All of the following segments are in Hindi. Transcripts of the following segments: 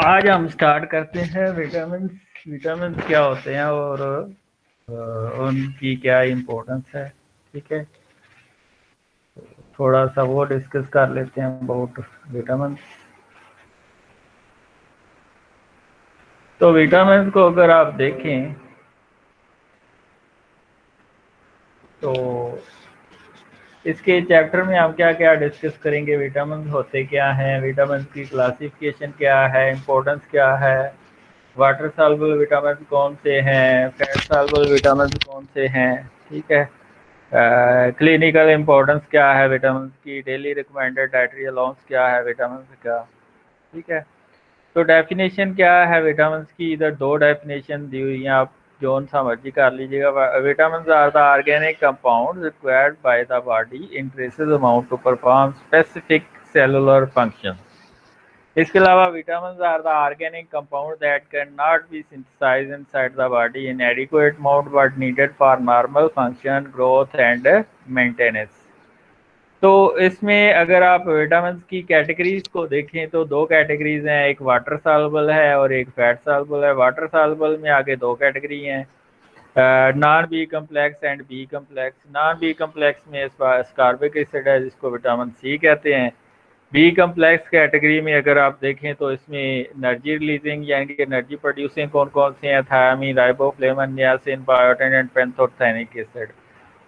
आज हम स्टार्ट करते हैं विटामिन। विटामिन क्या होते हैं और उनकी क्या इम्पोर्टेंस है। ठीक है, थोड़ा सा वो डिस्कस कर लेते हैं अबाउट विटामिन। तो विटामिन को अगर आप देखें तो इसके चैप्टर में हम क्या क्या डिस्कस करेंगे। विटामिन होते क्या हैं, विटामिन की क्लासिफिकेशन क्या है, इम्पोर्टेंस क्या है, वाटर सॉल्युबल विटामिन कौन से हैं, फैट सॉल्युबल विटामिन कौन से हैं। ठीक है, क्लिनिकल इम्पोर्टेंस क्या है विटामिन की, डेली रिकमेंडेड डाइटरी अलाउंस क्या है विटामिन का। ठीक है, तो डेफिनेशन क्या है विटामिन की, इधर दो डेफिनेशन दी हुई हैं, आप जोन सा मर्जी कर लीजिएगा। Vitamin are the organic compound required by the body in traces amount to perform specific cellular function. इसके अलावा vitamin are the organic compound that can not be synthesised inside the body in adequate amount but needed for normal function, growth and maintenance. तो इसमें अगर आप विटामिन की कैटेगरीज को देखें तो दो कैटेगरीज हैं, एक वाटर सॉल्युबल है और एक फैट सॉल्युबल है। वाटर सॉल्युबल में आगे दो कैटेगरी हैं, non B complex and B complex. Non B complex में स्कारबिक एसिड है जिसको विटामिन सी कहते हैं। बी कम्प्लेक्स कैटेगरी में अगर आप देखें तो इसमें एनर्जी रिलीजिंग यानी कि एनर्जी प्रोड्यूसिंग कौन कौन से हैं, thiamine, riboflavin, niacin, biotin and pantothenic acid.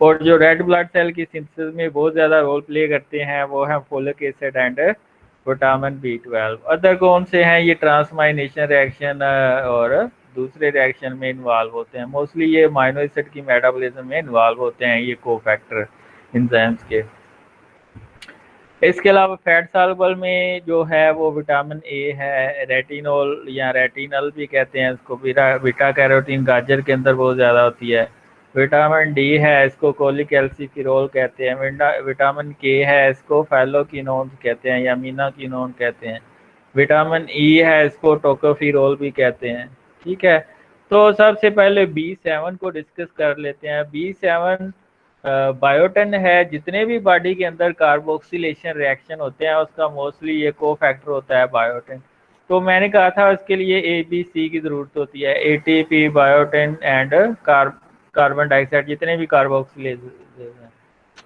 और जो रेड ब्लड सेल की सिंथेसिस में बहुत ज़्यादा रोल प्ले करते हैं वो है folic acid and vitamin B12। Other कौन से हैं, ये ट्रांसमाइनेशन रिएक्शन और दूसरे रिएक्शन में इन्वॉल्व होते हैं। मोस्टली ये अमीनो एसिड की मेटाबॉलिज्म में इन्वॉल्व होते हैं, ये कोफैक्टर एंजाइम्स के। इसके अलावा फैट सॉल्युबल में जो है वो विटामिन ए है, रेटिनोल या रेटिनल भी कहते हैं इसको, बीटा कैरोटीन गाजर के अंदर बहुत ज़्यादा होती है। विटामिन डी है, इसको कोलिकैल्सिफेरॉल कहते हैं। विटामिन के है, इसको फैलोक्विनोन कहते हैं या मीनाक्विनोन कहते हैं। विटामिन ई है, इसको टोकोफेरॉल भी कहते हैं। ठीक है, तो सबसे पहले B7 को डिस्कस कर लेते हैं। B7 बायोटिन है, जितने भी बॉडी के अंदर कार्बोक्सिलेशन रिएक्शन होते हैं उसका मोस्टली ये को फैक्टर होता है बायोटिन। तो मैंने कहा था इसके लिए ABC की ज़रूरत होती है, ATP, biotin and carbon dioxide, जितने भी कार्बोक्सिलेज हैं।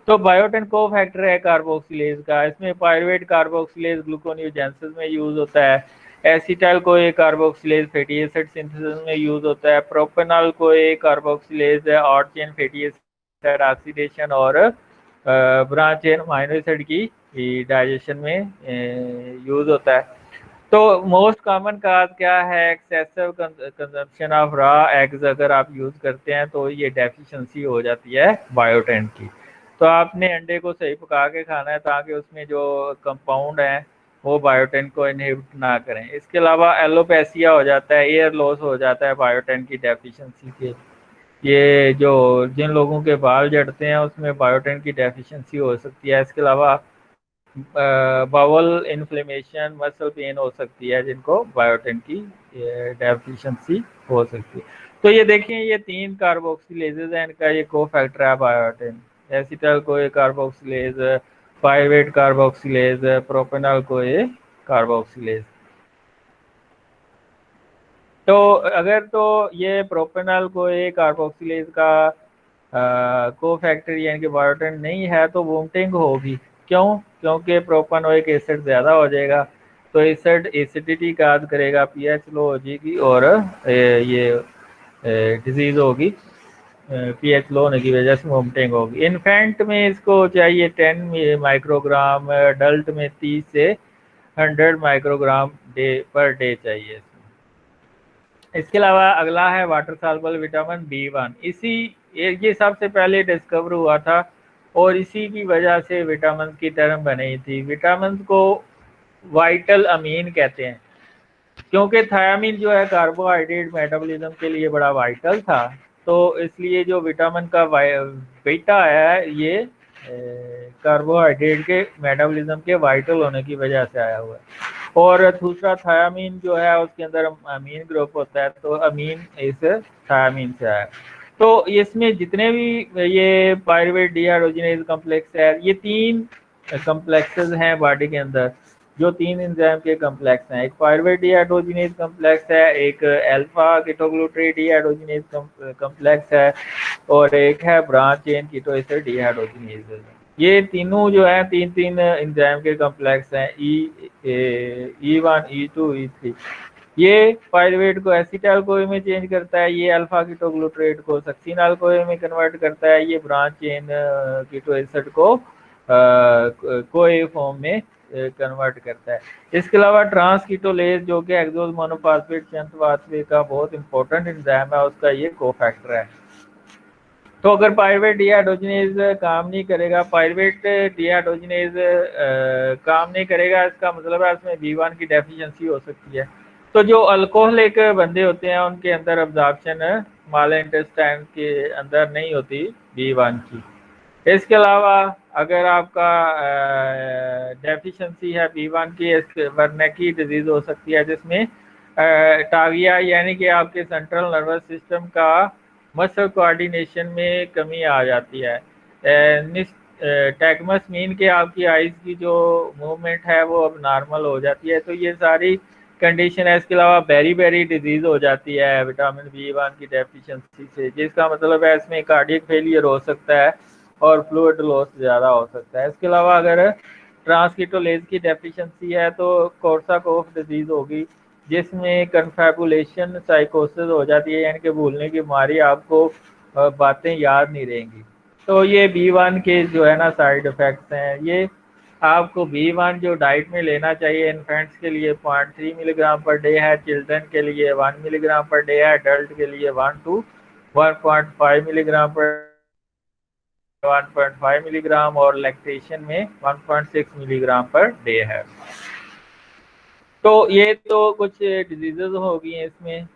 तो बायोटिन को फैक्टर है कार्बोक्सिलेज का। इसमें पायरुवेट कार्बोक्सिलेज ग्लूकोनियोजेंसिस में यूज होता है। Acetyl CoA carboxylase fatty acid synthesis में यूज होता है। Propionyl CoA carboxylase odd chain fatty acid oxidation और ब्रांच चेन अमीनो एसिड की डाइजेशन में यूज होता है। तो मोस्ट कॉमन काज क्या है, excessive consumption of raw eggs अगर आप यूज करते हैं तो ये डेफिशिएंसी हो जाती है बायोटिन की। तो आपने अंडे को सही पका के खाना है ताकि उसमें जो कंपाउंड हैं वो बायोटिन को इनहिबिट ना करें। इसके अलावा एलोपेसिया हो जाता है, एयर लॉस हो जाता है बायोटिन की डेफिशिएंसी के। ये जो जिन लोगों के बाल झड़ते हैं उसमें बायोटिन की डेफिशिएंसी हो सकती है। इसके अलावा बावल इन्फ्लेमेशन, मसल पेन हो सकती है जिनको बायोटिन की डेफिशिएंसी हो सकती है। तो ये देखिए, ये तीन कार्बोक्सिलेजेज हैं, इनका ये को फैक्टर है बायोटिन। एसिटाइल को ये कार्बोक्सिलेज, पायरुवेट कार्बोक्सिलेज, प्रोपेनॉल को ये कार्बोक्सिलेज। तो अगर तो ये प्रोपेनॉल को ये कार्बोक्सिलेज का को फैक्टर यानी कि बायोटिन नहीं है तो वोमिटिंग होगी। क्यों? क्योंकि प्रोपेनोइक एसिड ज़्यादा हो जाएगा तो एसिड एसिडिटी काज करेगा, पीएच लो हो जाएगी और ये डिजीज़ होगी। पीएच लो होने की वजह से वोमिटिंग होगी। इन्फेंट में इसको चाहिए 10 माइक्रोग्राम, अडल्ट में 30 से 100 माइक्रोग्राम पर डे चाहिए। इसके अलावा अगला है वाटर सॉल्युबल विटामिन B1। ये सबसे पहले डिस्कवर हुआ था और इसी की वजह से विटामिन की टर्म बनी थी। विटामिन को वाइटल अमीन कहते हैं क्योंकि थायामीन जो है कार्बोहाइड्रेट मेटाबॉलिज्म के लिए बड़ा वाइटल था। तो इसलिए जो विटामिन का बीटा है ये कार्बोहाइड्रेट के मेटाबॉलिज्म के वाइटल होने की वजह से आया हुआ है। और दूसरा थायामीन जो है उसके अंदर अमीन ग्रुप होता है तो अमीन इस थायामीन से आया। तो इसमें जितने भी ये पायरुवेट डीहाइड्रोजिनेज कॉम्प्लेक्स है, ये तीन कॉम्प्लेक्सेस हैं बॉडी के अंदर। जो 3 एंजाइम के कम्प्लेक्स हैं। एक पायरुवेट डिहाइड्रोजिनेज कम्प्लेक्स है, एक अल्फा कीटोग्लूटारेट डिहाइड्रोजिनेज कम्प्लेक्स है, और एक है branch chain keto acid dehydrogenase. ये तीनों जो है तीन तीन एंजाइम के कम्प्लेक्स हैं, E1, E2, E3। ये पायरुवेट को एसिटाइल कोए में चेंज करता है, ये अल्फा कीटोग्लूटारेट को सक्सिनाइल कोए में कन्वर्ट करता है, ये ब्रांच चेन कीटो एसिड को कोए फॉर्म में कन्वर्ट करता है। इसके अलावा ट्रांस कीटोलेज जो कि हेक्सोज मोनोफॉस्फेट शंट पाथवे का बहुत इंपॉर्टेंट एंजाइम है, उसका ये कोफैक्टर है। तो अगर पायरुवेट डिहाइड्रोजिनेज काम नहीं करेगा, पायरुवेट डिहाइड्रोजिनेज काम नहीं करेगा, इसका मतलब है इसमें B1 की डेफिशिएंसी हो सकती है। तो जो अल्कोहलिक बंदे होते हैं उनके अंदर अब्जॉर्प्शन स्मॉल इंटेस्टाइन के अंदर नहीं होती B1 की। इसके अलावा अगर आपका डेफिशिएंसी है B1 की, वरना की डिजीज हो सकती है जिसमें टाविया यानी कि आपके सेंट्रल नर्वस सिस्टम का मसल कोऑर्डिनेशन में कमी आ जाती है। टैगमस मीन के आपकी आइज की जो मूवमेंट है वो अब नॉर्मल हो जाती है। तो ये सारी कंडीशन है। इसके अलावा बेरी बेरी डिजीज हो जाती है विटामिन B1 की डेफिशिएंसी से, जिसका मतलब है इसमें कार्डियक फेलियर हो सकता है और फ्लूइड लॉस ज़्यादा हो सकता है। इसके अलावा अगर ट्रांसकीटोलेज की डेफिशिएंसी है तो कोर्साकॉफ डिजीज होगी, जिसमें कन्फेबुलेशन साइकोसिस हो जाती है, यानी कि भूलने की बीमारी, आपको बातें याद नहीं रहेंगी। तो ये B1 के जो है ना साइड इफेक्ट्स हैं। ये आपको B1 जो डाइट में लेना चाहिए इन्फेंट्स के लिए 0.3 मिलीग्राम पर डे है, चिल्ड्रन के लिए 1 मिलीग्राम पर डे है, एडल्ट के लिए 1 to 1.5 मिलीग्राम पर 1.5 मिलीग्राम और लैक्टेशन में 1.6 मिलीग्राम पर डे है। तो ये तो कुछ डिजीजेज हो गई हैं इसमें।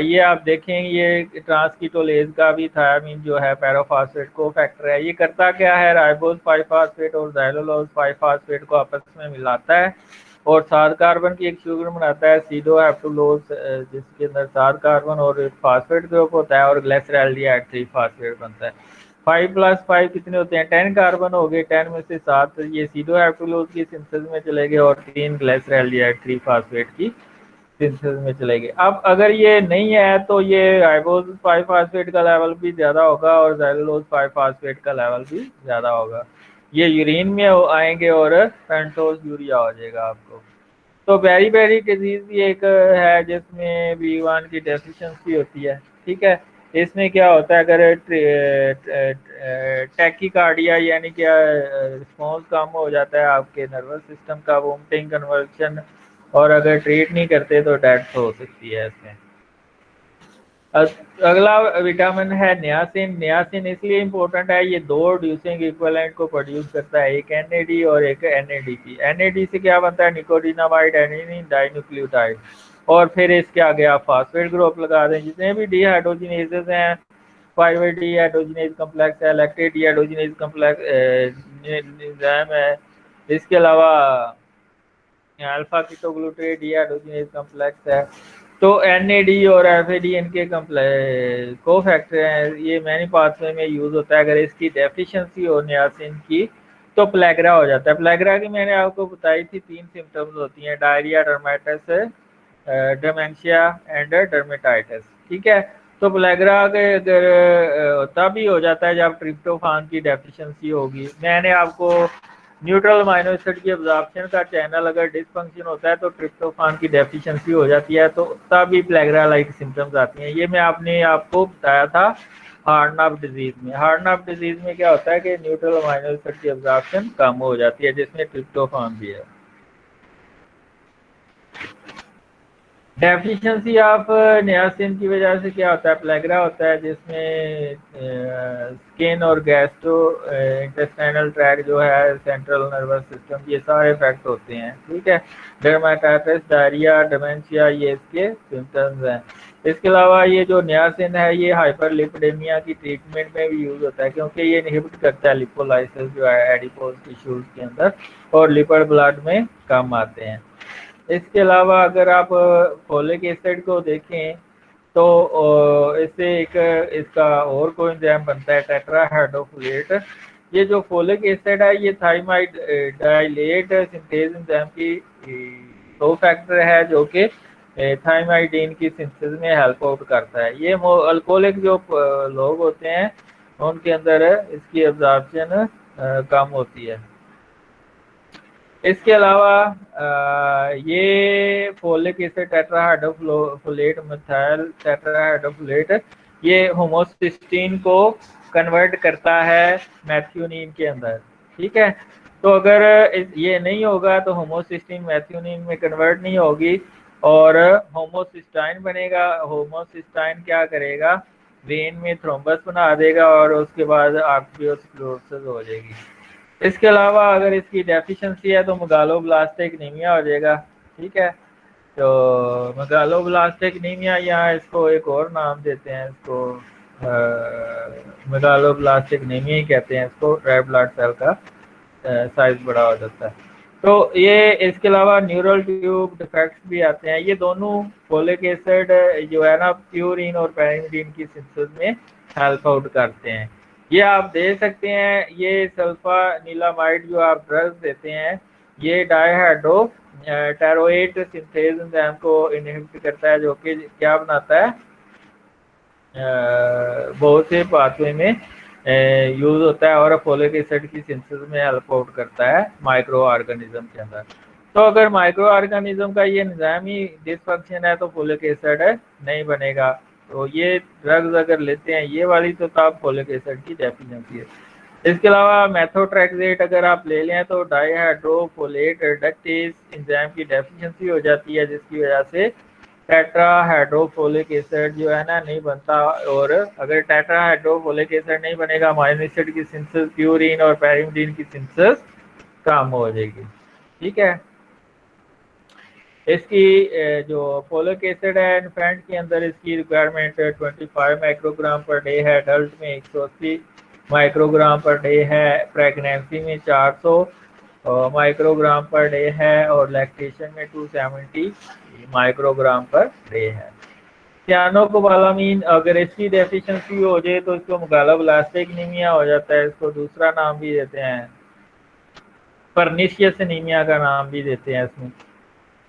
ये आप देखें, ये ट्रांसकीटोलेज का भी थायामीन जो है पैराफॉस्फेट को फैक्टर है। ये करता क्या है, राइबोज 5-फास्फेट और ज़ाइलोलोज 5-फास्फेट को आपस में मिलाता है और 7 कार्बन की एक शुगर बनाता है सीडोहेप्टुलोज, जिसके अंदर 7 कार्बन और फास्फेट ग्रुप होता है, और ग्लिसरॉल्डिहाइड 3 फास्फेट बनता है। 5+5 कितने होते हैं, 10 कार्बन हो गए, 10 में से 7 ये सीडोहेप्टुलोज की सिंथेसिस में चले गए और 3 ग्लिसरॉल्डिहाइड 3 फास्फेट की सिंथेसिस में चले गए। अब अगर ये नहीं है तो ये राइबोज 5 फास्फेट का लेवल भी ज़्यादा होगा और ज़ाइलोलोज 5 फास्फेट का लेवल भी ज़्यादा होगा। ये यूरिन में आएंगे और पेंटोस यूरिया हो जाएगा आपको। तो बेरी बेरी डिजीज भी एक है जिसमें B1 की डेफिशिएंसी होती है। ठीक है, इसमें क्या होता है, अगर टैकीकार्डिया यानी क्या रिस्पॉन्स कम हो जाता है आपके नर्वस सिस्टम का, वोमिटिंग, कन्वर्शन, और अगर ट्रीट नहीं करते तो डेथ हो सकती है इसमें। अगला विटामिन है नियासिन। नियासिन इसलिए इम्पोर्टेंट है, ये 2 ड्यूसिंग इक्विवेलेंट को प्रोड्यूस करता है, एक NAD और एक NADP। NAD से क्या बनता है, निकोटिनामाइड एडेनिन डाइन्यूक्लियोटाइड, और फिर इसके आगे आप फास्फेट ग्रुप लगा दें। जितने भी डिहाइड्रोजिनेजेस हैं, पायरुवेट डिहाइड्रोजिनेज कम्प्लेक्स है, लैक्टेट डिहाइड्रोजिनेज कम्प्लेक्स एंजाइम है, इसके अलावा अल्फा कीटोग्लूटारेट डिहाइड्रोजिनेज कम्प्लेक्स है। तो NAD और FAD इनके को फैक्टर हैं, ये मैनी पाथवे में यूज होता है। अगर इसकी डेफिशिएंसी हो नियासिन की तो प्लेगरा हो जाता है। प्लेगरा की मैंने आपको बताई थी 3 सिम्टम्स होती हैं, diarrhoea, dermatitis, dementia and dermatitis. ठीक है, तो प्लेगरा के अगर तभी हो जाता है जब ट्रिप्टोफान की डेफिशिएंसी होगी। मैंने आपको न्यूट्रल अमाइनो एसिड की एब्जॉर्प्शन का चैनल अगर डिसफंक्शन होता है तो ट्रिप्टोफान की डेफिशिएंसी हो जाती है, तो तभी प्लेगरा लाइक सिम्टम्स आती हैं। ये मैं आपको बताया था हार्डनअप डिजीज में। हार्डनअप डिजीज में क्या होता है कि न्यूट्रल अमाइनो एसिड की एब्जॉर्प्शन कम हो जाती है, जिसमें ट्रिप्टोफान भी है। डेफिशिएंसी ऑफ नियासिन की वजह से क्या होता है, प्लेगरा होता है, जिसमें स्किन और गैस्ट्रो इंटेस्टाइनल ट्रैक जो है, सेंट्रल नर्वस सिस्टम, ये सारे इफेक्ट होते हैं। ठीक है, डर्मेटाइटिस, डायरिया, डिमेंशिया, ये इसके सिम्टम्स हैं। इसके अलावा ये जो नियासिन है ये हाइपरलिपिडेमिया की ट्रीटमेंट में भी यूज होता है, क्योंकि ये इनहिबिट करता है लिपोलाइसिस जो है एडिपोज टिश्यूज के अंदर, और लिपिड ब्लड में कम आते हैं। इसके अलावा अगर आप फोलिक एसिड को देखें तो इससे एक इसका और कोएंजाइम बनता है टेट्राहाइड्रोफोलेट। ये जो फोलिक एसिड है ये थायमाइड डायलेट सिंथेज एंजाइम की दो फैक्टर है जो कि थायमाइडिन की सिंथेसिस में हेल्प आउट करता है। ये अल्कोहलिक जो लोग होते हैं उनके अंदर इसकी एब्जॉर्प्शन कम होती है। इसके अलावा ये folic acid tetrahydrofolate methyl tetrahydrofolate ये होमोसिस्टीन को कन्वर्ट करता है मैथ्यूनिन के अंदर। ठीक है, तो अगर ये नहीं होगा तो होमोसिस्टीन मैथ्यूनिन में कन्वर्ट नहीं होगी और होमोसिस्टाइन बनेगा। होमोसिस्टाइन क्या करेगा, वेन में थ्रोम्बस बना देगा और उसके बाद आर्टरियोस्क्लेरोसिस हो जाएगी। इसके अलावा अगर इसकी डेफिशिएंसी है तो मेगालोब्लास्टिक एनीमिया हो जाएगा। ठीक है, तो मेगालोब्लास्टिक एनीमिया या इसको एक और नाम देते हैं, इसको मेगालोब्लास्टिक एनीमिया ही कहते हैं इसको। रेड ब्लड सेल का साइज बड़ा हो जाता है। तो ये इसके अलावा न्यूरल ट्यूब डिफेक्ट्स भी आते हैं। ये दोनों फोलिक एसिड जो है ना प्यूरिन और पैरामिडिन की सिंथेसिस में हेल्प आउट करते हैं। ये आप दे सकते हैं। ये सल्फानिलामाइड जो आप ड्रग्स देते हैं ये डाइहाइड्रो टेरोएट सिंथेज एंजाइम को इनहिबिट करता है जो कि क्या बनाता है, बहुत से पाथवे में यूज होता है और फोलिक एसिड की सिंथेसिस में हेल्प आउट करता है माइक्रो ऑर्गेनिज्म के अंदर। तो अगर माइक्रो ऑर्गेनिज्म का ये एंजाइम ही डिसफंक्शन है तो फोलिक एसिड नहीं बनेगा। तो ये ड्रग्स अगर लेते हैं ये वाली तो तब फोलिक एसिड की डेफिशिएंसी है। इसके अलावा मेथोट्रेक्सेट अगर आप ले लें तो डाइहाइड्रोफोलेट रिडक्टेज एंजाइम की डेफिशिएंसी हो जाती है जिसकी वजह से टेट्राहाइड्रोफोलिक एसिड जो है ना नहीं बनता। और अगर टेट्राहाइड्रोफोलिक एसिड नहीं बनेगा अमाइनो एसिड की सिंथेसिस प्यूरिन और पैरामिडिन की सिंथेसिस कम हो जाएगी। ठीक है, इसकी जो फोलिक एसिड है इन्फेंट के अंदर इसकी रिक्वायरमेंट 25 माइक्रोग्राम पर डे है, एडल्ट में 180 माइक्रोग्राम पर डे है, प्रेगनेंसी में 400 माइक्रोग्राम पर डे है और लैक्टेशन में 270 माइक्रोग्राम पर डे है। सियानोकोबालामीन अगर इसकी डेफिशिएंसी हो जाए तो इसको मेगालोब्लास्टिक एनीमिया हो जाता है। इसको दूसरा नाम भी देते हैं, परनिशियस एनीमिया का नाम भी देते हैं इसमें।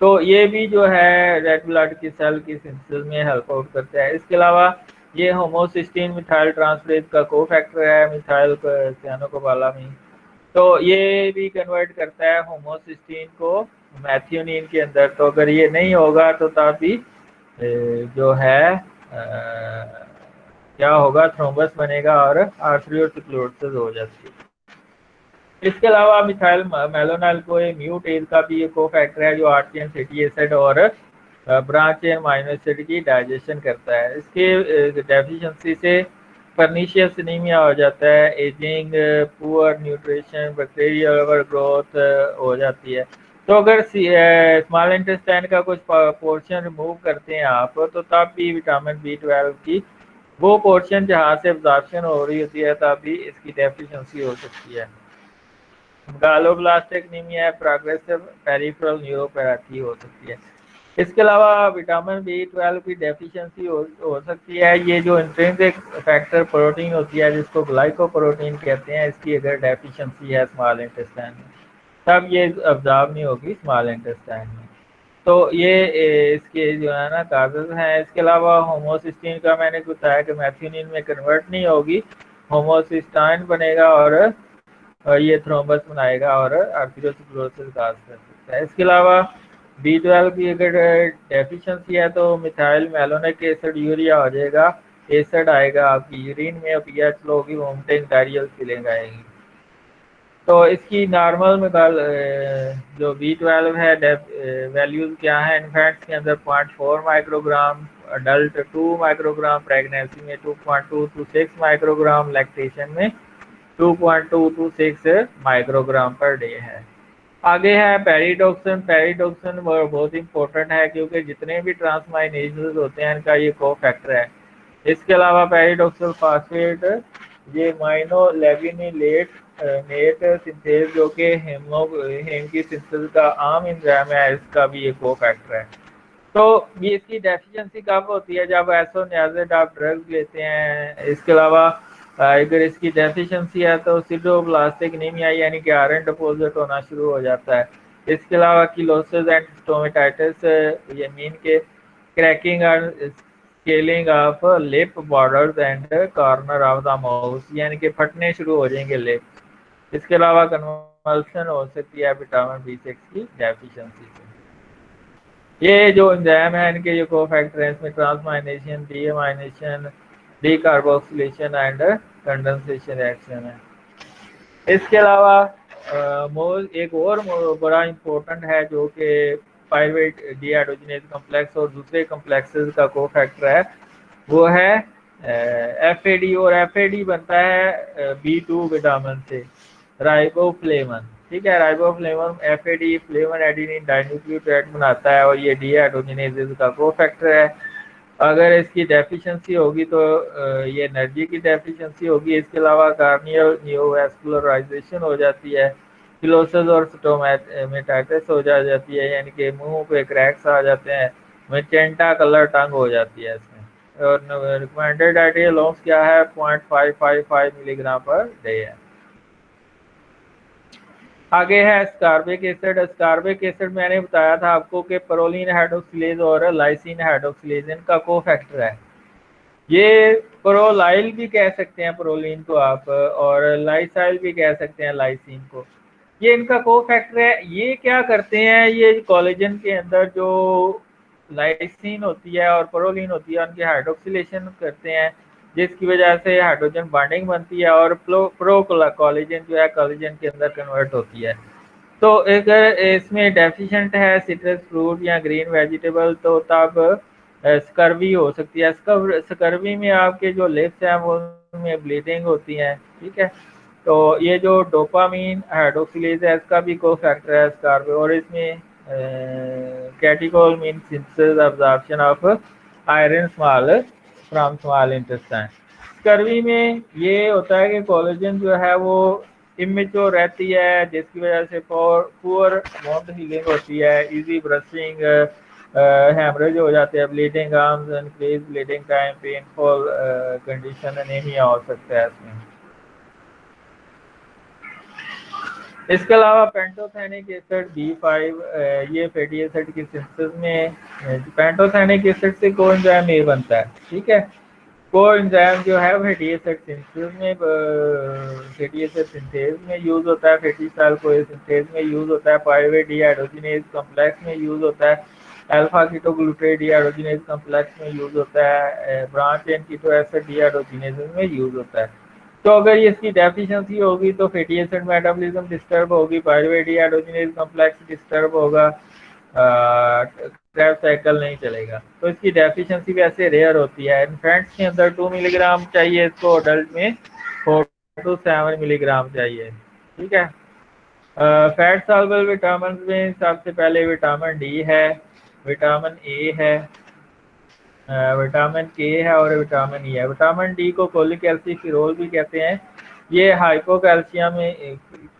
तो ये भी जो है रेड ब्लड की सेल की सिंथेसिस में हेल्प आउट करता है। इसके अलावा ये होमोसिस्टीन मिथाइल ट्रांसफरेज का को फैक्टर है मिथाइल सियानोकोबालामीन। तो ये भी कन्वर्ट करता है होमोसिस्टीन को मैथ्यूनिन के अंदर। तो अगर ये नहीं होगा तो तब भी जो है क्या होगा, थ्रोम्बस बनेगा और आर्थरियोस्क्लेरोसिस हो जाती है। इसके अलावा मिथाइल मेलोनाइल को म्यूटेज का भी एक को फैक्टर है जो आरटीएन फैटी एसिड और ब्रांच चेन अमाइनो एसिड की डाइजेशन करता है। इसके डेफिशिएंसी से परनिशियस एनीमिया हो जाता है, ageing, poor nutrition, bacterial over growth हो जाती है। तो अगर स्मॉल इंटेस्टाइन का कुछ पोर्शन रिमूव करते हैं आप तो तब भी विटामिन B12 की वो पोर्शन जहाँ से एब्जॉर्प्शन हो रही होती है तब भी इसकी डेफिशिएंसी हो सकती है। Megaloblastic anaemia progressive peripheral neuropathy हो सकती है। इसके अलावा विटामिन B12 की डेफिशिएंसी हो सकती है। ये जो इंट्रिंसिक फैक्टर प्रोटीन होती है जिसको ग्लाइकोप्रोटीन कहते हैं, इसकी अगर डेफिशिएंसी है स्मॉल इंटेस्टाइन में तब ये अब्जॉर्ब नहीं होगी स्मॉल इंटेस्टाइन में। तो ये इसके जो है ना काजेज हैं। इसके अलावा होमोसिस्टीन का मैंने बताया कि मैथ्यूनिन में कन्वर्ट नहीं होगी, होमोसिस्टाइन बनेगा और ये थ्रोम्बस बनाएगा और आर्थरियोस्क्लेरोसिस काज कर सकता है। इसके अलावा B12 की अगर डेफिशिएंसी है तो मिथाइल मेलोनिक एसिड यूरिया हो जाएगा, एसिड आएगा आपकी यूरिन में, पीएच लो होगी, वोमिटिंग डायरियल फीलिंग आएगी। तो इसकी नॉर्मल में जो B12 है वैल्यूज क्या है, इन्फेंट्स के अंदर 0.4 माइक्रोग्राम, अडल्ट 2 माइक्रोग्राम, प्रेगनेंसी में 2.2 to 6 माइक्रोग्राम, लैक्टेशन में 2.2 to 6 माइक्रोग्राम पर डे है। आगे है पेरिडोक्सिन। पेरिडोक्सिन बहुत इंपॉर्टेंट है क्योंकि जितने भी ट्रांसमाइनेजेस होते हैं इनका ये को फैक्टर है। इसके अलावा पेरिडोक्सिल फास्फेट ये माइनोलेविनिलेट नेट सिंथेज जो कि हेम की सिंथेसिस का आम एंजाइम है, इसका भी एक को फैक्टर है। तो ये इसकी डेफिशिएंसी कब होती है, जब एसोनियाजिड आप ड्रग्स लेते हैं। इसके अलावा अगर इसकी डेफिशिएंसी है तो सिडोप्लास्टिक एनीमिया यानी कि आयरन डिपॉजिट होना शुरू हो जाता है। इसके अलावा किलोसिस एंड स्टोमेटाइटिस ये मीन के क्रैकिंग और scaling of lip borders and corner of the mouth यानी कि फटने शुरू हो जाएंगे लिप। इसके अलावा कन्वल्सन हो सकती है विटामिन बी6 की डेफिशिएंसी से। ये जो एंजाइम है इनके जो कोफैक्टर हैं इसमें transamination, deamination, decarboxylation and condensation reaction है। इसके अलावा एक और बड़ा इंपॉर्टेंट है जो कि पायरुवेट डीहाइड्रोजनेज कॉम्प्लेक्स और दूसरे कॉम्प्लेक्सेस का कोफैक्टर है, वो है एफएडी। और एफएडी बनता है बी2 विटामिन से, राइबोफ्लेवन। ठीक है, राइबोफ्लेवन एफएडी फ्लेवन एडेनिन डाइन्यूक्लियोटाइड बनाता है और ये डीहाइड्रोजनेज का कोफैक्टर है। अगर इसकी डेफिशिएंसी होगी तो ये एनर्जी की डेफिशिएंसी होगी। इसके अलावा कार्नियल न्यूवास्कुलराइजेशन हो जाती है, किलोसिस और स्टोमेटाइटिस हो जाती है यानी कि मुंह पे क्रैक्स आ जाते हैं, मैजेंटा कलर टंग हो जाती है इसमें। और रिकमेंडेड डाइटरी अलाउंस क्या है, 0.555 मिलीग्राम पर डे है। आगे है स्कारबिक एसिड। स्कारबिक एसिड मैंने बताया था आपको कि प्रोलीन हाइड्रोक्सिलेज और लाइसिन हाइड्रोक्सिलेज इनका कोफैक्टर है। ये प्रोलाइल भी कह सकते हैं प्रोलीन को आप, और लाइसाइल भी कह सकते हैं लाइसिन को। ये इनका कोफैक्टर है। ये क्या करते हैं, ये कोलेजन के अंदर जो लाइसिन होती है और प्रोलीन होती है उनकी हाइड्रोक्सिलेशन करते हैं, जिसकी वजह से हाइड्रोजन बॉन्डिंग बनती है और प्रो कोलेजन जो है कोलेजन के अंदर कन्वर्ट होती है। तो अगर इसमें डेफिशिएंट है सिट्रस फ्रूट या ग्रीन वेजिटेबल तो तब स्कर्वी हो सकती है। स्कर्वी में आपके जो लिप्स हैं वो में ब्लीडिंग होती है। ठीक है, तो ये जो डोपामीन हाइड्रोक्सिलेज है इसका भी कोफैक्टर है स्कर्वी, और इसमें catechol mean synthesis absorption of iron small from small intestine. Scurvy में ये होता है कि कोलेजन जो है वो इमेच्योर रहती है, जिसकी वजह से पुअर वुंड हीलिंग होती है, इजी ब्रशिंग, हेमरेज हो जाते हैं, bleeding arms, increase bleeding time, painful condition, anaemia हो सकता है इसमें। इसके अलावा पेंटोथेनिक एसिड B5 ये फैटी एसिड की सिंथेसिस में पेंटोथेनिक एसिड से कोएंजाइम ए बनता है। ठीक है, कोएंजाइम जो है फैटी एसिड सिंथेसिस में फैटी एसिड सिंथेज में यूज होता है, फैटी सेल कोएसिंथेज में यूज होता है, पायरुवेट डीहाइड्रोजनेज कॉम्प्लेक्स में यूज होता है, अल्फा कीटोग्लूटारेट डीहाइड्रोजनेज कॉम्प्लेक्स में यूज होता है, branch chain keto acid dehydrogenase में यूज होता है। तो अगर ये इसकी डेफिशिएंसी होगी तो फैटी एसिड मेटाबॉलिज्म डिस्टर्ब होगी, पायरुवेट डीहाइड्रोजनेज कॉम्प्लेक्स डिस्टर्ब होगा, क्रैब साइकिल नहीं चलेगा। तो इसकी डेफिशिएंसी वैसे रेयर होती है। इन्फेंट्स के अंदर 2 मिलीग्राम चाहिए इसको, अडल्ट में 4 to 7 मिलीग्राम चाहिए। ठीक है, फैट सॉल्युबल विटामिन में सबसे पहले विटामिन डी है, विटामिन ए है, विटामिन के है और विटामिन ई है। विटामिन डी को कोलिक एल्सिफिरोल भी कहते हैं। ये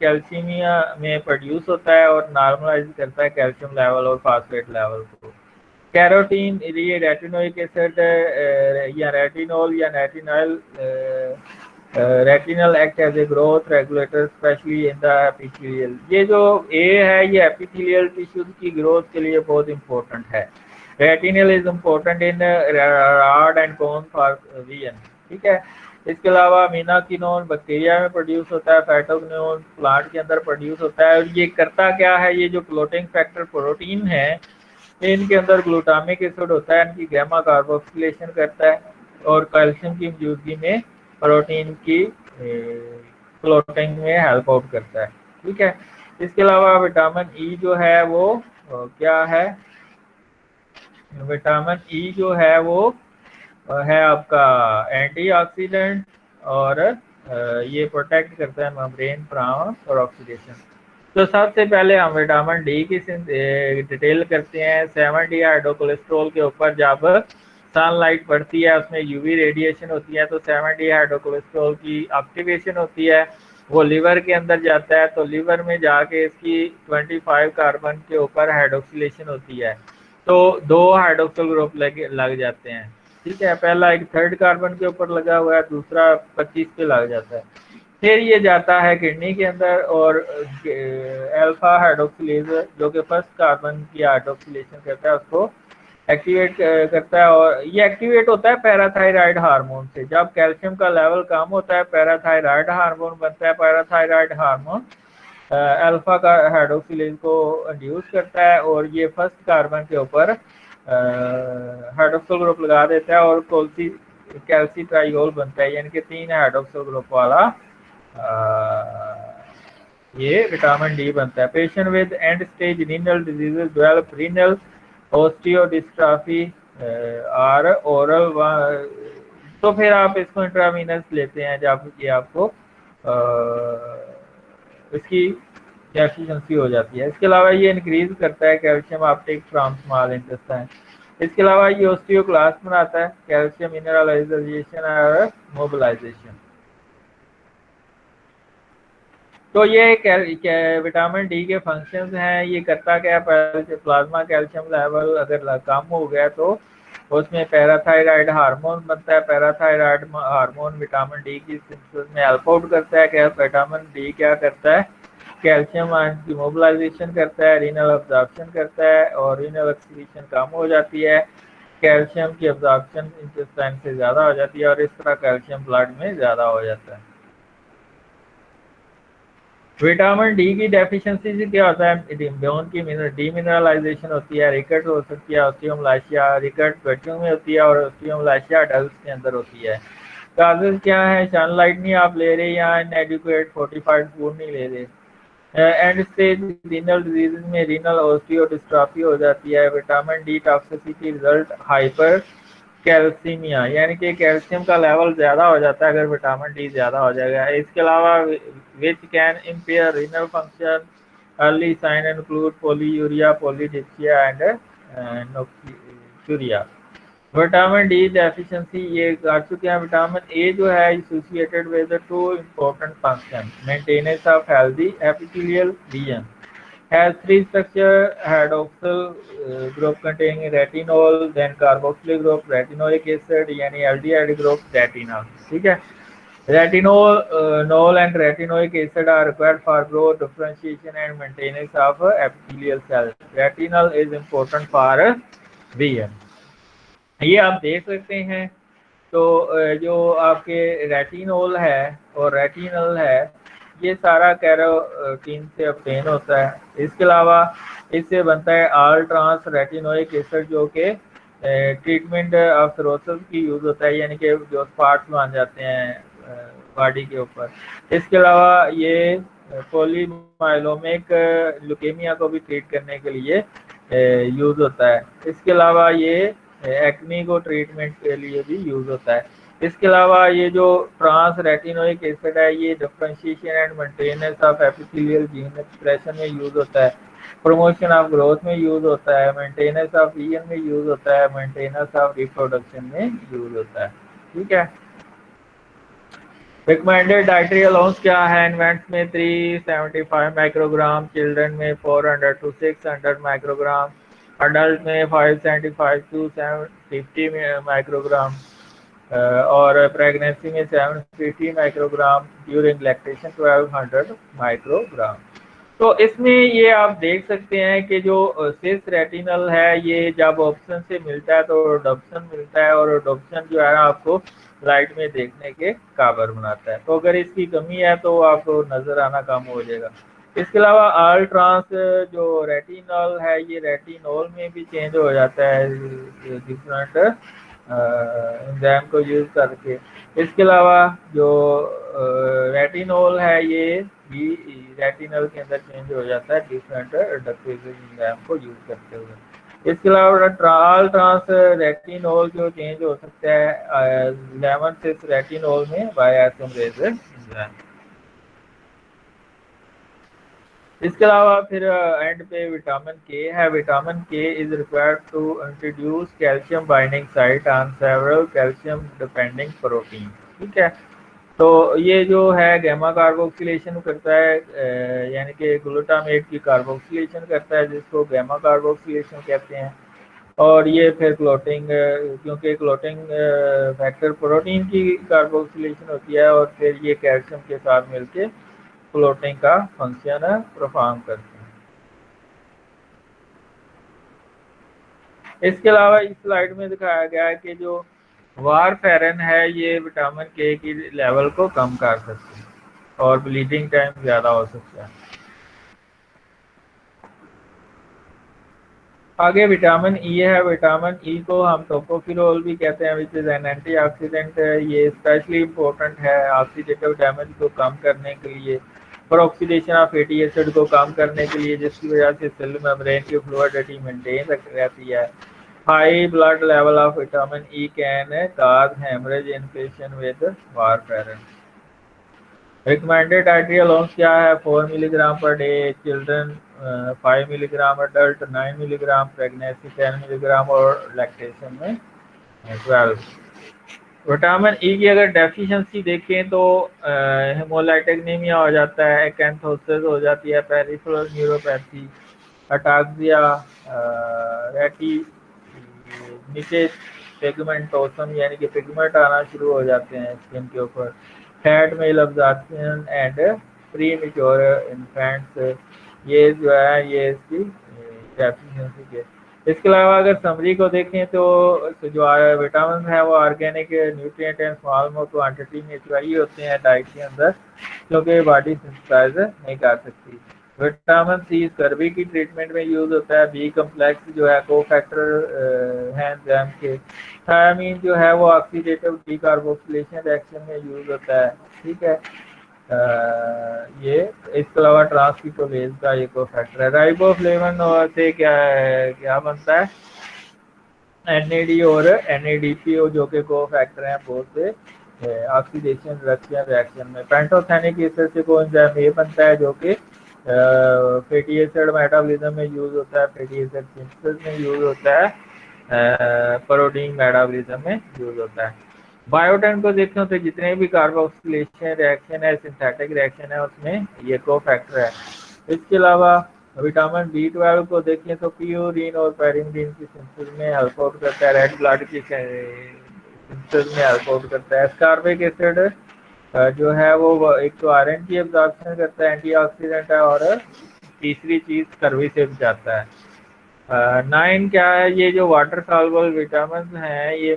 कैल्शियमिया में प्रोड्यूस होता है और नॉर्मलाइज करता है कैल्शियम लेवल और फास्फेट लेवल को। कैरोटीन, ये रेटिनोइक एसिड या रेटिनोल या retinal act as a growth regulator specially in the epithelial. ये जो ए है ये एपिथेलियल टिश्यूज की ग्रोथ के लिए बहुत इंपॉर्टेंट है। Retinal is important in rod and cone for vision. ठीक है, इसके अलावा मीनाकिनोन बैक्टीरिया में प्रोड्यूस होता है, फाइटोकिनोन प्लांट के अंदर प्रोड्यूस होता है। और ये करता क्या है, ये जो क्लोटिंग फैक्टर प्रोटीन है इनके अंदर ग्लूटामिक एसिड होता है, इनकी गैमा कार्बोक्सिलेशन करता है और कैल्शियम की मौजूदगी में प्रोटीन की क्लोटिंग में हेल्प आउट करता है। ठीक है, इसके अलावा विटामिन ई जो है वो क्या है, विटामिन ई जो है वो है आपका एंटीऑक्सीडेंट और ये प्रोटेक्ट करता है मेम्ब्रेन फ्रॉम ऑक्सीडेशन। तो सबसे पहले हम विटामिन डी की डिटेल करते हैं। 7 हाइड्रोकोलेस्ट्रॉल के ऊपर जब सनलाइट पड़ती है उसमें यूवी रेडिएशन होती है तो 7 हाइड्रोकोलेस्ट्रॉल की एक्टिवेशन होती है, वो लिवर के अंदर जाता है, तो लिवर में जाके इसकी 25 कार्बन के ऊपर हाइड्रोक्सिलेशन होती है, तो 2 हाइड्रोक्सिल ग्रुप लग जाते हैं। ठीक है, पहला एक थर्ड कार्बन के ऊपर लगा हुआ है, दूसरा 25 पे लग जाता है। फिर ये जाता है किडनी के अंदर और अल्फा हाइड्रोक्सिलेज जो कि फर्स्ट कार्बन की हाइड्रोक्सिलेशन करता है उसको एक्टिवेट करता है, और ये एक्टिवेट होता है पैराथायराइड हार्मोन से। जब कैल्शियम का लेवल कम होता है पैराथायराइड हार्मोन बनता है, पैराथायराइड हार्मोन अल्फा का हाइड्रोक्सिलेज को इंड्यूस करता है और ये फर्स्ट कार्बन के ऊपर हाइड्रोक्सिल ग्रुप लगा देता है और कैल्सी ट्राइयोल बनता है, यानी कि 3 हाइड्रोक्सिल ग्रुप वाला ये विटामिन डी बनता है। Patient with end stage renal diseases develop renal osteodystrophy और ओरल। तो फिर आप इसको इंट्रावीनस लेते हैं जब ये आपको इसकी डेफिशिएंसी हो जाती है। इसके अलावा ये इंक्रीज करता है calcium Uptake from small intestine. इसके अलावा ये ओस्टियोक्लास्ट बनाता है, कैल्शियम मिनरलाइजेशन और मोबिलाइजेशन। तो ये विटामिन डी के फंक्शंस हैं। ये करता क्या है, प्लाज्मा कैल्शियम लेवल अगर कम हो गया तो उसमें पैराथायराइड हार्मोन बनता है। पैराथायराइड हार्मोन विटामिन डी की सिंथेसिस में हेल्प आउट करता है। क्या विटामिन डी क्या करता है, कैल्शियम आयन की मोबिलाइजेशन करता है, रीनल अब्जॉर्प्शन करता है और रीनल एक्सक्रीशन कम हो जाती है, कैल्शियम की अब्जॉर्प्शन इंटेस्टाइन से ज़्यादा हो जाती है और इस तरह कैल्शियम ब्लड में ज़्यादा हो जाता है। विटामिन डी की डेफिशिएंसी से क्या होता है, बोन की डीमिनरलाइजेशन होती है, रिकट हो सकती है, ऑस्टियोमलाइशिया। रिकट बच्चों में होती है और ऑस्टियोमलाइशिया अडल्ट के अंदर होती है। काजेज क्या है, सनलाइट नहीं आप ले रहे या इनएडिक्वेट फोर्टिफाइड फूड नहीं ले रहे। एंड स्टेज रीनल डिजीज में रीनल ओस्टियोडिस्ट्रॉफी हो जाती है। Vitamin D toxicity result hyper calcaemia, यानी कि कैल्शियम का लेवल ज़्यादा हो जाता है अगर विटामिन डी ज़्यादा हो जाएगा। इसके अलावा which can impair renal function. Early sign include polyuria, polydipsia and nocturia. Vitamin D deficiency ये कर चुके हैं। विटामिन ए जो है associated with two important function, maintenance of healthy epithelial region, has three structure hydroxyl group containing retinol, then carboxylic group retinoic acid यानी aldehyde group retinol। ठीक है, retinol nol and retinoic acid are required for growth, differentiation and maintenance of epithelial cells। retinol is important for vision। ये आप देख सकते हैं। तो जो आपके रेटिनोल है और रेटिनल है ये सारा कैरोटीन से ऑब्टेन होता है। इसके अलावा इससे बनता है आल ट्रांस रेटिनोइक एसिड जो कि ट्रीटमेंट ऑफ सिरोसिस की यूज़ होता है, यानी कि जो स्पॉट्स बन जाते हैं बॉडी के ऊपर। इसके अलावा ये पॉलीमाइलोमिक ल्यूकेमिया को भी ट्रीट करने के लिए यूज़ होता है। इसके अलावा ये एक्नी को ट्रीटमेंट के लिए भी यूज़ होता है। इसके अलावा ये जो ट्रांस रेटिनोइक एसिड है ये differentiation and maintenance of epithelial gene expression में यूज़ होता है, प्रमोशन ऑफ ग्रोथ में यूज़ होता है, मेंटेनेंस ऑफ विजन में यूज़ होता है, मेंटेनेंस ऑफ रिप्रोडक्शन में यूज़ होता है। ठीक है, रिकमेंडेड डाइटरी अलाउंस क्या है, इन्वेंट्स में 375 माइक्रोग्राम, चिल्ड्रन में 400 to 600 माइक्रोग्राम, अडल्ट में 575 to 750 माइक्रोग्राम और प्रेगनेंसी में 750 माइक्रोग्राम, ड्यूरिंग लैक्टेशन 1200 माइक्रोग्राम। तो इसमें ये आप देख सकते हैं कि जो सिस रेटिनल है ये जब ऑप्शन से मिलता है तो अडॉप्शन मिलता है और अडॉप्शन जो है आपको लाइट में देखने के काबिल बनाता है। तो अगर इसकी कमी है तो आपको नज़र आना कम हो जाएगा। इसके अलावा आल ट्रांस जो रेटिनॉल है ये रेटिनॉल में भी चेंज हो जाता है डिफरेंट एंजाइम को यूज़ करके। इसके अलावा जो रेटिनॉल है ये भी रेटिनल के अंदर चेंज हो जाता है डिफरेंट एडक्टिव एंजाइम को यूज़ करते हुए। इसके अलावा ट्राल ट्रांस रेटिनॉल जो चेंज हो सकता है लेमन सिस रेटिनॉल में बाय आइसोमरेज एंजाइम। इसके अलावा फिर एंड पे विटामिन के है। Vitamin K is required to introduce calcium binding site on several calcium depending protein. ठीक है, तो ये जो है गैमा कार्बोक्सिलेशन करता है यानी कि ग्लूटामेट की कार्बोक्सिलेशन करता है जिसको गैमा कार्बोक्सिलेशन कहते हैं। और ये फिर क्लोटिंग, क्योंकि क्लोटिंग फैक्टर प्रोटीन की कार्बोक्सिलेशन होती है और फिर ये कैल्शियम के साथ मिलके क्लोटिंग का फंक्शन परफॉर्म करते हैं। इसके अलावा इस स्लाइड में दिखाया गया है कि जो वारफेरिन है ये विटामिन के की लेवल को कम कर सकते हैं और ब्लीडिंग टाइम ज़्यादा हो सकता है। आगे विटामिन ई है। विटामिन ई को हम टोकोफिरोल भी कहते हैं, विच इज एन एंटीऑक्सीडेंट है। ये स्पेशली इम्पोर्टेंट है ऑक्सीडेटिव डैमेज को कम करने के लिए, पर ऑक्सीडेशन ऑफ फैटी एसिड को कम करने के लिए, जिसकी वजह से सेल मेम्ब्रेन की फ्लूइडिटी मेंटेन रहती है। High blood level of vitamin E can cause hemorrhage in patient with warfarin। Recommended dietary allowance क्या है? 4 milligram per day, children 5 milligram, adult 9 milligram, pregnancy 10 milligram और लैक्टेशन में 12। विटामिन ई की अगर डेफिशिएंसी देखें तो हेमोलाइटिक एनीमिया हो जाता है, एकेंथोसिस हो जाती है, पेरिफेरल न्यूरोपैथी, अटाक्सिया, रेटी, नीचे पिगमेंटोसम यानी कि पिगमेंट आना शुरू हो जाते हैं स्किन के ऊपर, fat malabsorption and premature infants, ये जो है ये इसकी डेफिशिएंसी के। इसके अलावा अगर समरी को देखें तो जो विटामिन है वो organic nutrient and small quantity में चाहिए होते हैं डाइट के अंदर, क्योंकि बॉडी सिंथेसाइज नहीं कर सकती। विटामिन सी स्कर्वी की ट्रीटमेंट में यूज होता है। बी कम्प्लेक्स जो है को फैक्टर है एंजाइम के। थायमीन जो है वो ऑक्सीडेटिव डीकार्बोक्सिलेशन रिएक्शन में यूज होता है, ठीक है। ये इसके अलावा ट्रांसक्रिप्टोलेज का एक फैक्टर है। राइबोफ्लेविन से क्या बनता है? एनएडी और एनएडीपी जो कि को फैक्टर हैं बोथ से ऑक्सीडेशन रिएक्शन में। पेंटोथेनिक एसिड से कोएंजाइम ए बनता है जो कि फैटी एसिड मेटाबॉलिज्म में यूज होता है, फैटी एसिड सिंथेसिस में यूज होता है, प्रोटीन मेटाबॉलिज्म में यूज होता है। बायोटेन को देखें तो जितने भी कार्बोक्सिलेशन रिएक्शन है, सिंथेटिक रिएक्शन है, उसमें ये को फैक्टर है। इसके अलावा विटामिन B12 को देखें तो प्यूरिन और पेरिमिडिन की सिंथेसिस में हेल्प आउट करता है, रेड ब्लड की सिंथेसिस में हेल्प आउट करता है। एस्कॉर्बिक एसिड जो है वो एक तो आयरन की एब्जॉर्प्शन करता है, एंटीऑक्सीडेंट है, और तीसरी चीज स्कर्वी से बचाता है। 9 क्या है? ये जो वाटर सॉल्युबल विटामिन हैं ये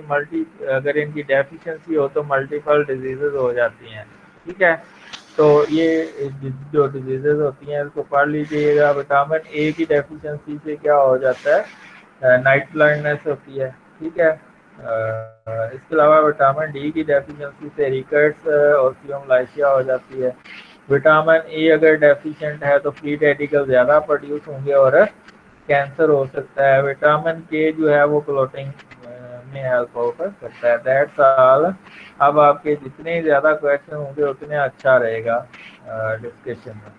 अगर इनकी डेफिशिएंसी हो तो मल्टीपल डिजीजेज हो जाती हैं, ठीक है। तो ये जो डिजीजेज होती हैं इसको पढ़ लीजिएगा। विटामिन ए की डेफिशिएंसी से क्या हो जाता है? नाइट ब्लाइंडनेस होती है, ठीक है। इसके अलावा विटामिन डी की डेफिशिएंसी से रिकेट्स ऑस्टियोमालाइसिया हो जाती है। विटामिन ए अगर डेफिशिएंट है तो फ्री रेडिकल ज़्यादा प्रोड्यूस होंगे और कैंसर हो सकता है। विटामिन के जो है वो क्लोटिंग में हेल्प आउट करता है। That's all. अब आपके जितने ज़्यादा क्वेश्चन होंगे उतने अच्छा रहेगा डिस्कशन में।